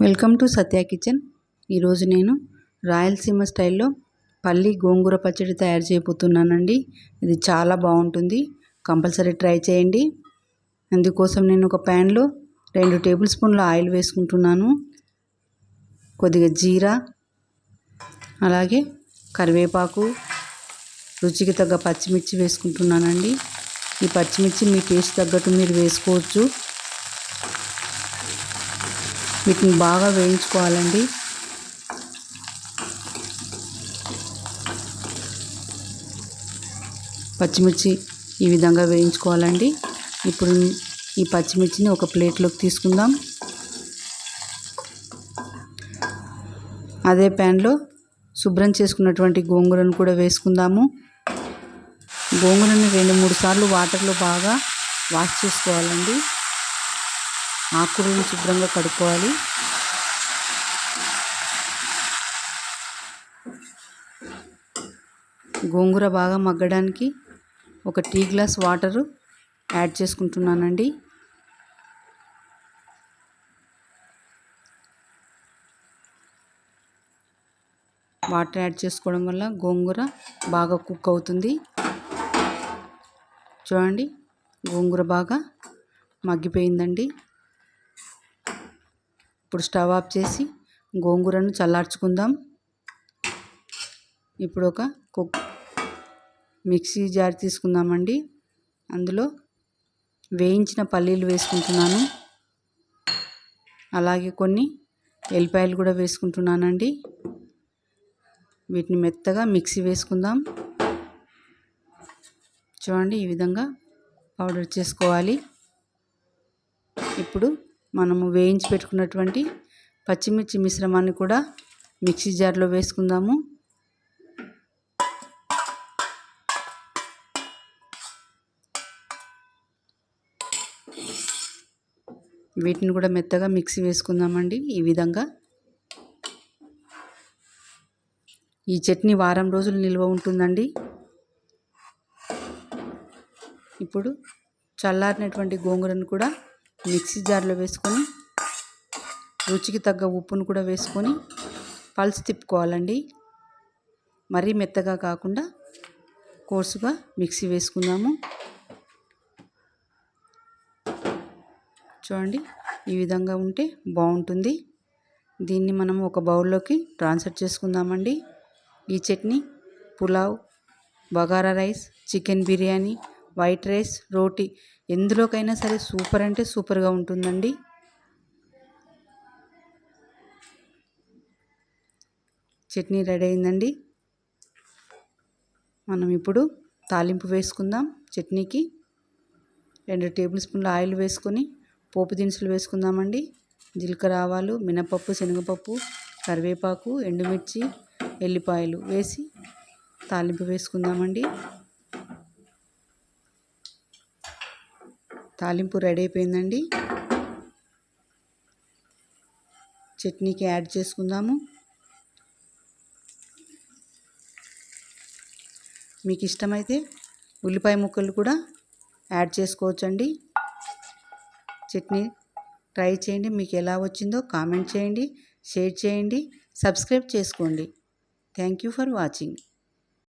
Welcome to Satya kitchen. ఈరోజు నేను రాయలసీమ స్టైల్లో పల్లి గోంగూర పచ్చడి తయారు చేయబోతున్నానండి. ఇది చాలా బాగుంటుంది, కంపల్సరీ ట్రై చేయండి. అందుకోసం నేను ఒక ప్యాన్లో 2 టేబుల్ స్పూన్ల ఆయిల్ వేసుకుంటున్నాను. కొద్దిగా జీరా, అలాగే కరివేపాకు, రుచికి తగ్గ పచ్చిమిర్చి వేసుకుంటున్నానండి. ఈ పచ్చిమిర్చి మీ టేస్ట్ తగ్గట్టు మీరు వేసుకోవచ్చు. వీటిని బాగా వేయించుకోవాలండి. పచ్చిమిర్చి ఈ విధంగా వేయించుకోవాలండి. ఇప్పుడు ఈ పచ్చిమిర్చిని ఒక ప్లేట్లోకి తీసుకుందాం. అదే ప్యాన్లో శుభ్రం చేసుకున్నటువంటి గోంగూరను కూడా వేసుకుందాము. గోంగూరని 2-3 సార్లు వాటర్లో బాగా వాష్ చేసుకోవాలండి. ఆకుకూరలను శుభ్రంగా కడుక్కోవాలి. గోంగూర బాగా మగ్గడానికి ఒక టీ గ్లాస్ వాటరు యాడ్ చేసుకుంటున్నానండి. వాటర్ యాడ్ చేసుకోవడం వల్ల గోంగూర బాగా కుక్ అవుతుంది. చూడండి, గోంగూర బాగా మగ్గిపోయిందండి. ఇప్పుడు స్టవ్ ఆఫ్ చేసి గోంగూరను చల్లార్చుకుందాం. ఇప్పుడు ఒక మిక్సీ జార్ తీసుకుందామండి. అందులో వేయించిన పల్లీలు వేసుకుంటున్నాను. అలాగే కొన్ని ఎల్లిపాయలు కూడా వేసుకుంటున్నానండి. వీటిని మెత్తగా మిక్సీ వేసుకుందాం. చూడండి, ఈ విధంగా పౌడర్ చేసుకోవాలి. ఇప్పుడు మనము వేయించి పెట్టుకున్నటువంటి పచ్చిమిర్చి మిశ్రమాన్ని కూడా మిక్సీ జార్లో వేసుకుందాము. వీటిని కూడా మెత్తగా మిక్సీ వేసుకుందామండి. ఈ విధంగా ఈ చట్నీ వారం రోజులు నిల్వ ఉంటుందండి. ఇప్పుడు చల్లారినటువంటి గోంగూరను కూడా మిక్సీ జార్లో వేసుకొని రుచికి తగ్గ ఉప్పును కూడా వేసుకొని పల్స్ తిప్పుకోవాలండి. మరీ మెత్తగా కాకుండా కోర్సుగా మిక్సీ వేసుకుందాము. చూడండి, ఈ విధంగా ఉంటే బాగుంటుంది. దీన్ని మనం ఒక బౌల్లోకి ట్రాన్స్ఫర్ చేసుకుందామండి. ఈ chutney pulao, bagara rice, chicken biryani, white rice, రోటీ ఎందులోకైనా సరే సూపర్ అంటే సూపర్గా ఉంటుందండి. చట్నీ రెడీ అయిందండి. మనం ఇప్పుడు తాలింపు వేసుకుందాం. చట్నీకి 2 టేబుల్ స్పూన్ల ఆయిల్ వేసుకొని పోపు దినుసులు వేసుకుందామండి. జీలకర్ర, ఆవాలు, మినపప్పు, శనగపప్పు, కరివేపాకు, ఎండుమిర్చి, ఎల్లిపాయలు వేసి తాలింపు వేసుకుందామండి. తాలింపు రెడీ అయిపోయిందండి. చట్నీకి యాడ్ చేసుకుందాము. మీకు ఇష్టమైతే ఉల్లిపాయ ముక్కలు కూడా యాడ్ చేసుకోవచ్చండి. చట్నీ ట్రై చేయండి. మీకు ఎలా వచ్చిందో కామెంట్ చేయండి, షేర్ చేయండి, సబ్స్క్రైబ్ చేసుకోండి. Thank you for watching.